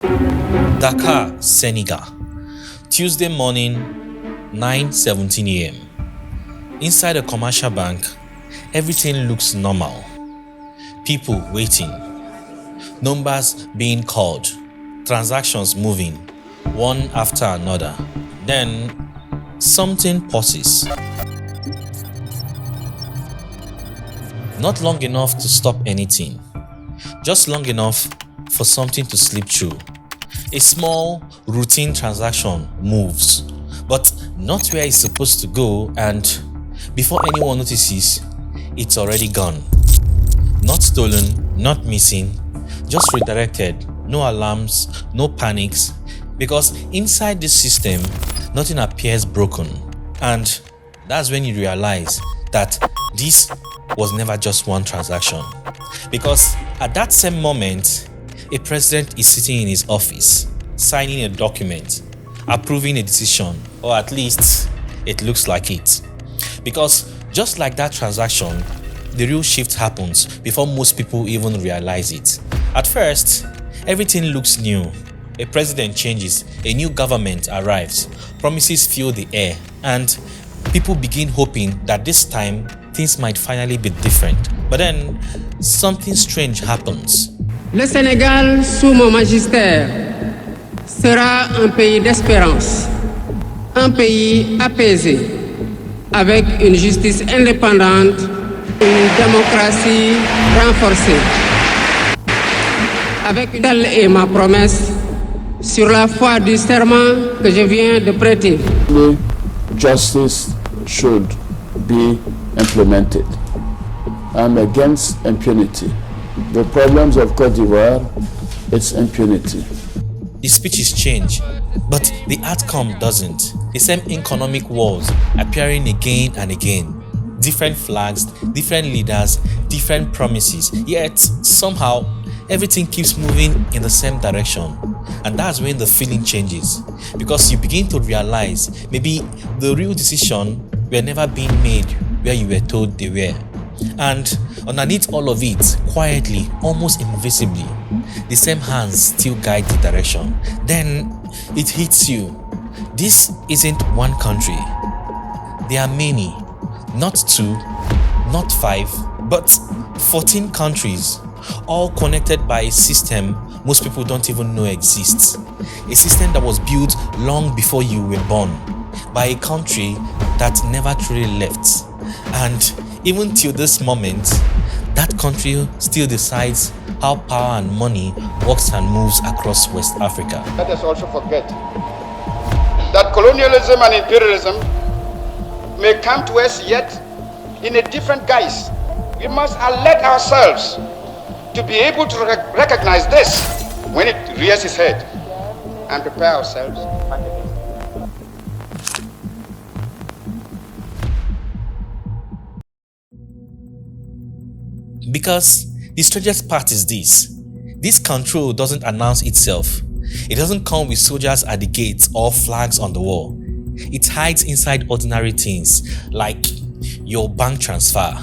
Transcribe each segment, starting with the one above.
Dakar, Senegal. Tuesday morning, 9:17 a.m. Inside a commercial bank, everything looks normal. People waiting, numbers being called, transactions moving, one after another. Then, something pauses. Not long enough to stop anything, just long enough for something to slip through. A small, routine transaction moves, but not where it's supposed to go, and before anyone notices, it's already gone. Not stolen, not missing, just redirected. No alarms, no panics, because inside this system, nothing appears broken. And that's when you realize that this was never just one transaction. Because at that same moment, a president is sitting in his office, signing a document, approving a decision, or at least it looks like it. Because just like that transaction, the real shift happens before most people even realize it. At first, everything looks new. A president changes, a new government arrives, promises fill the air, and people begin hoping that this time things might finally be different. But then, something strange happens. Le Sénégal, sous mon magistère, sera un pays d'espérance, un pays apaisé, avec une justice indépendante, une démocratie renforcée. Avec telle est ma promesse sur la foi du serment que je viens de prêter. Justice should be implemented. I'm against impunity. The problems of Côte d'Ivoire, it's impunity. The speeches change, but the outcome doesn't. The same economic wars appearing again and again. Different flags, different leaders, different promises. Yet, somehow, everything keeps moving in the same direction. And that's when the feeling changes. Because you begin to realize maybe the real decision were never being made where you were told they were. And underneath all of it, quietly, almost invisibly, the same hands still guide the direction. Then it hits you. This isn't one country. There are many. Not 2, not 5, but 14 countries, all connected by a system most people don't even know exists. A system that was built long before you were born, by a country that never truly left. And even till this moment, that country still decides how power and money works and moves across West Africa. Let us also forget that colonialism and imperialism may come to us yet in a different guise. We must alert ourselves to be able to recognize this when it rears its head and prepare ourselves. Because the strangest part is this control doesn't announce itself. It doesn't come with soldiers at the gates or flags on the wall. It hides inside ordinary things like your bank transfer,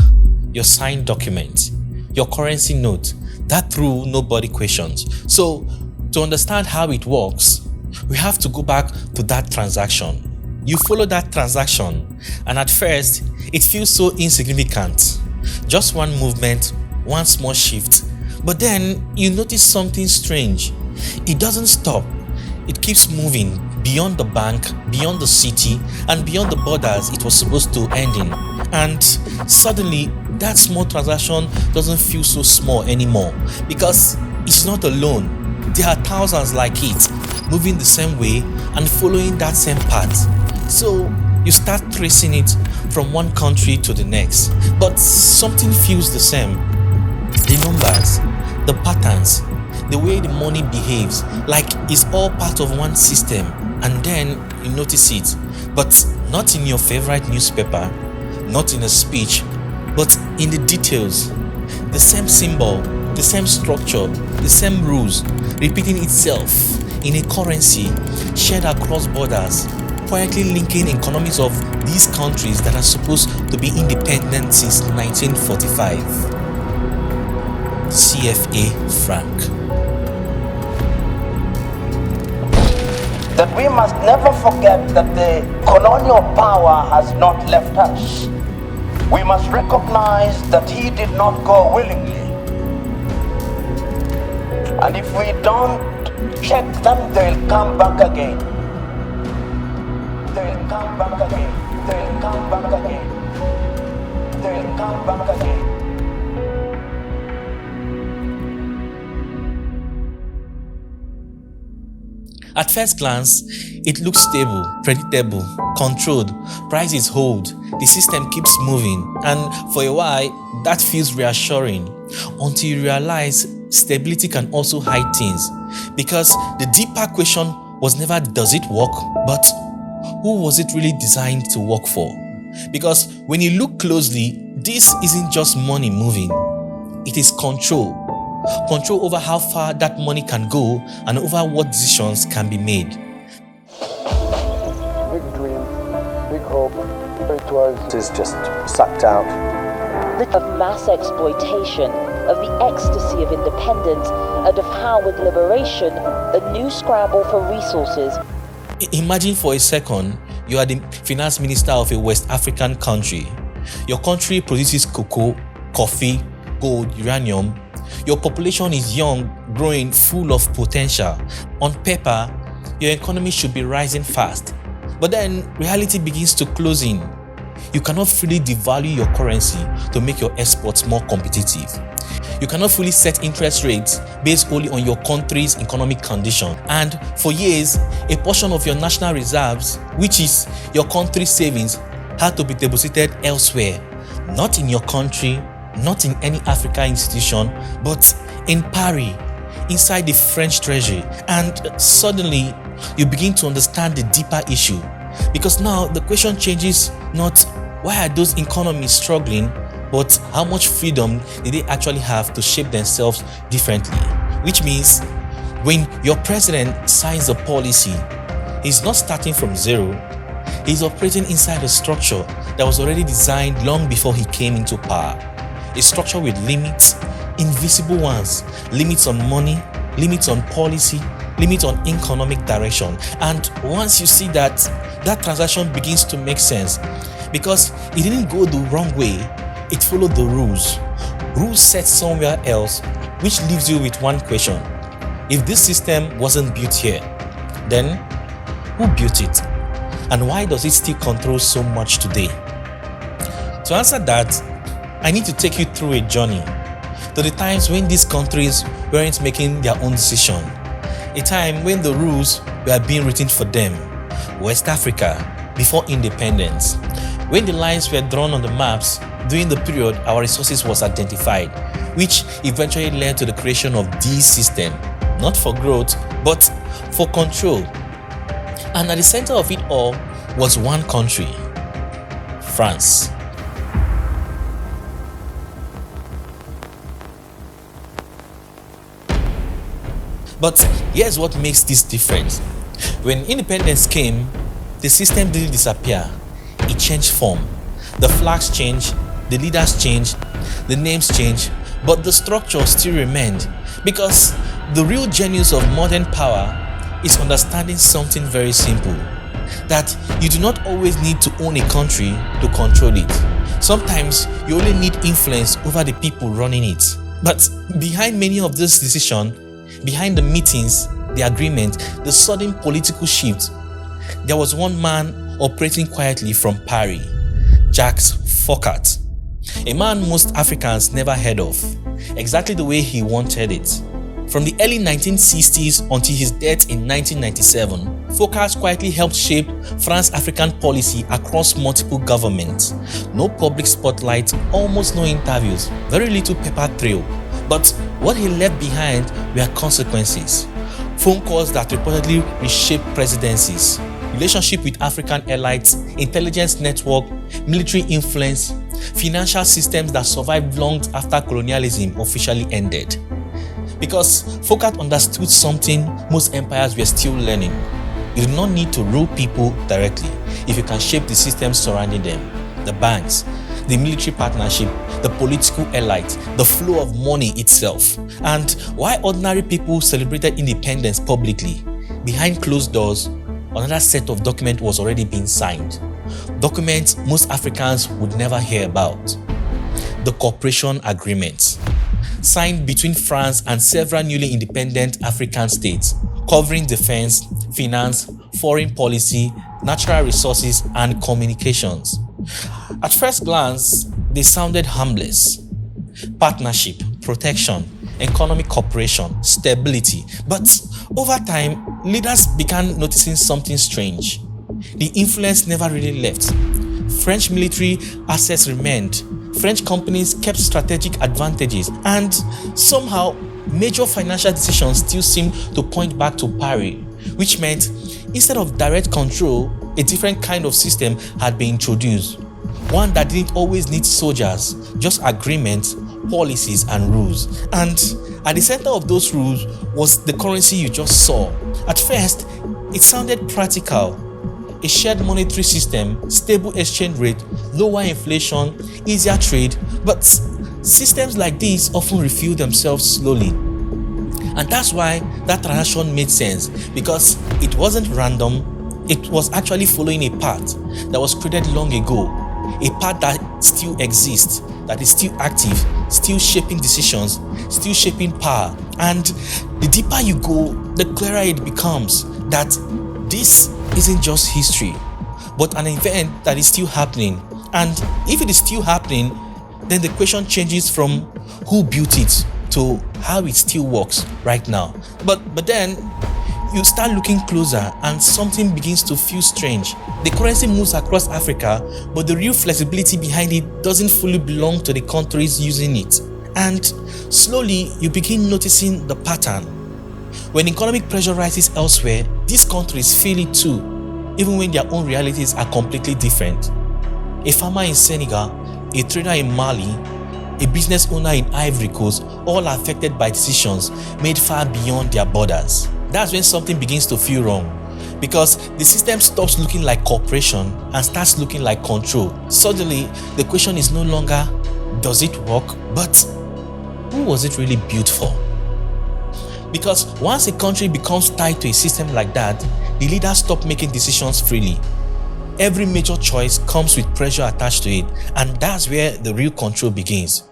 your signed document, your currency note, that rule nobody questions. So, to understand how it works, we have to go back to that transaction. You follow that transaction, and at first, it feels so insignificant. Just one movement, one small shift. But then you notice something strange. It doesn't stop. It keeps moving beyond the bank, beyond the city, and beyond the borders it was supposed to end in. And suddenly, that small transaction doesn't feel so small anymore because it's not alone. There are thousands like it, moving the same way and following that same path. So you start tracing it from one country to the next, but something feels the same. The numbers, the patterns, the way the money behaves, like it's all part of one system, and then you notice it, but not in your favorite newspaper, not in a speech, but in the details. The same symbol, the same structure, the same rules, repeating itself in a currency shared across borders, quietly linking economies of these countries that are supposed to be independent since 1945. CFA franc. that we must never forget that the colonial power has not left us. We must recognize that he did not go willingly. And if we don't check them, they'll come back again. They'll come back again. They'll come back again. They'll come back again. At first glance, it looks stable, predictable, controlled, prices hold, the system keeps moving, and for a while, that feels reassuring until you realize stability can also hide things. Because the deeper question was never does it work, but who was it really designed to work for? Because when you look closely, this isn't just money moving, it is control. Control over how far that money can go and over what decisions can be made. Big dream, big hope, it was just sucked out. Of mass exploitation, of the ecstasy of independence, and of how with liberation, a new scramble for resources. Imagine for a second, you are the finance minister of a West African country. Your country produces cocoa, coffee, gold, uranium. Your population is young, growing, full of potential. On paper, your economy should be rising fast. But then reality begins to close in. You cannot freely devalue your currency to make your exports more competitive. You cannot fully set interest rates based only on your country's economic condition. And for years, a portion of your national reserves, which is your country's savings, had to be deposited elsewhere, not in your country, not in any African institution, but in Paris, inside the French treasury. And suddenly, you begin to understand the deeper issue. Because now the question changes not why are those economies struggling, but how much freedom did they actually have to shape themselves differently? Which means when your president signs a policy, he's not starting from zero. He's operating inside a structure that was already designed long before he came into power. A structure with limits, invisible ones, limits on money, limits on policy, limits on economic direction. And once you see that, that transaction begins to make sense because it didn't go the wrong way, it followed the rules. Rules set somewhere else, which leaves you with one question. If this system wasn't built here, then who built it? And why does it still control so much today? To answer that, I need to take you through a journey to the times when these countries weren't making their own decision. A time when the rules were being written for them. West Africa, before independence. When the lines were drawn on the maps, during the period our resources was identified, which eventually led to the creation of this system, not for growth, but for control. And at the center of it all was one country, France. But here's what makes this different. When independence came, the system didn't disappear. It changed form. The flags changed, the leaders changed, the names changed, but the structure still remained. Because the real genius of modern power is understanding something very simple. That you do not always need to own a country to control it. Sometimes you only need influence over the people running it. But behind many of these decisions, behind the meetings, the agreement, the sudden political shift, there was one man operating quietly from Paris, Jacques Foccart. A man most Africans never heard of, exactly the way he wanted it. From the early 1960s until his death in 1997, Foccart quietly helped shape France's African policy across multiple governments. No public spotlight, almost no interviews, very little paper trail. But what he left behind were consequences. Phone calls that reportedly reshaped presidencies, relationship with African elites, intelligence network, military influence, financial systems that survived long after colonialism officially ended. Because Foccart understood something most empires were still learning. You do not need to rule people directly if you can shape the systems surrounding them, the banks, the military partnership, the political elite, the flow of money itself. And why ordinary people celebrated independence publicly, behind closed doors, another set of documents was already being signed. Documents most Africans would never hear about. The Cooperation Agreement, signed between France and several newly independent African states, covering defense, finance, foreign policy, natural resources, and communications. At first glance, they sounded harmless. Partnership, protection, economic cooperation, stability. But over time, leaders began noticing something strange. The influence never really left. French military assets remained. French companies kept strategic advantages, and somehow major financial decisions still seemed to point back to Paris, which meant instead of direct control, a different kind of system had been introduced. One that didn't always need soldiers, just agreements, policies, and rules. And at the center of those rules was the currency you just saw. At first, it sounded practical. A shared monetary system, stable exchange rate, lower inflation, easier trade, but systems like these often refuel themselves slowly. And that's why that transaction made sense, because it wasn't random, it was actually following a path that was created long ago, a path that still exists, that is still active, still shaping decisions, still shaping power. And the deeper you go, the clearer it becomes that this isn't just history, but an event that is still happening. And if it is still happening, then the question changes from who built it to how it still works right now. But then you start looking closer and something begins to feel strange. The currency moves across Africa, but the real flexibility behind it doesn't fully belong to the countries using it. And slowly you begin noticing the pattern. When economic pressure rises elsewhere, these countries feel it too, even when their own realities are completely different. A farmer in Senegal, a trader in Mali, a business owner in Ivory Coast, all affected by decisions made far beyond their borders. That's when something begins to feel wrong, because the system stops looking like cooperation and starts looking like control. Suddenly, the question is no longer, does it work? But who was it really built for? Because once a country becomes tied to a system like that, the leaders stop making decisions freely. Every major choice comes with pressure attached to it, and that's where the real control begins.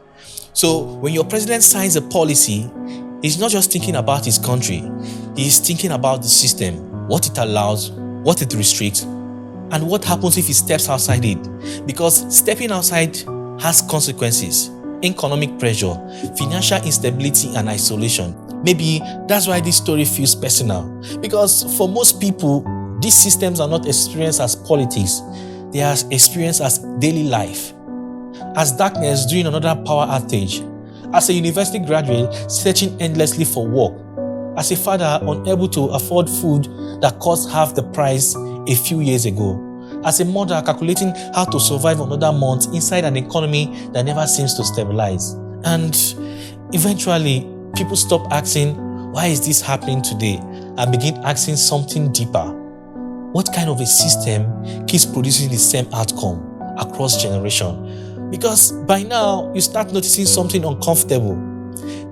So when your president signs a policy, he's not just thinking about his country, he's thinking about the system, what it allows, what it restricts, and what happens if he steps outside it. Because stepping outside has consequences: economic pressure, financial instability, and isolation. Maybe that's why this story feels personal, because for most people, these systems are not experienced as politics, they are experienced as daily life. As darkness during another power outage, as a university graduate searching endlessly for work, as a father unable to afford food that cost half the price a few years ago, as a mother calculating how to survive another month inside an economy that never seems to stabilize. And eventually, people stop asking, why is this happening today? And begin asking something deeper. What kind of a system keeps producing the same outcome across generations? Because by now, you start noticing something uncomfortable.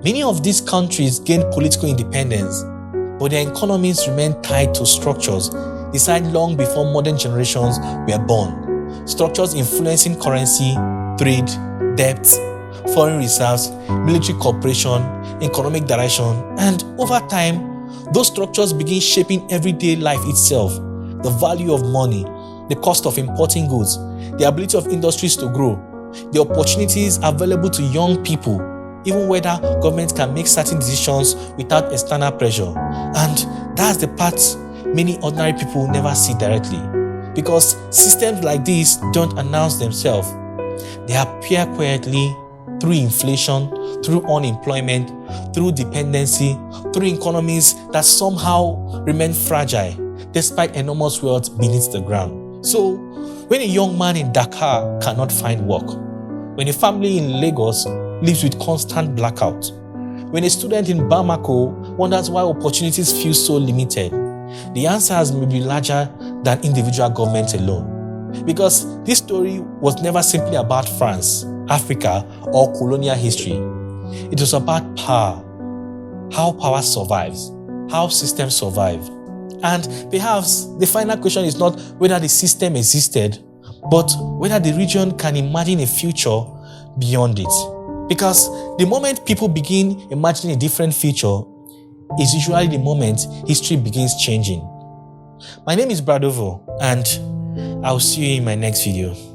Many of these countries gained political independence, but their economies remain tied to structures designed long before modern generations were born. Structures influencing currency, trade, debt, foreign reserves, military cooperation, economic direction, and over time, those structures begin shaping everyday life itself. The value of money, the cost of importing goods, the ability of industries to grow, the opportunities available to young people, even whether governments can make certain decisions without external pressure. And that's the part many ordinary people never see directly, because systems like this don't announce themselves. They appear quietly through inflation, through unemployment, through dependency, through economies that somehow remain fragile despite enormous wealth beneath the ground. So, when a young man in Dakar cannot find work, when a family in Lagos lives with constant blackout, when a student in Bamako wonders why opportunities feel so limited, the answers may be larger than individual governments alone. Because this story was never simply about France, Africa, or colonial history. It was about power, how power survives, how systems survive, And perhaps the final question is not whether the system existed, but whether the region can imagine a future beyond it. Because the moment people begin imagining a different future is usually the moment history begins changing. My name is Bradovo, and I'll see you in my next video.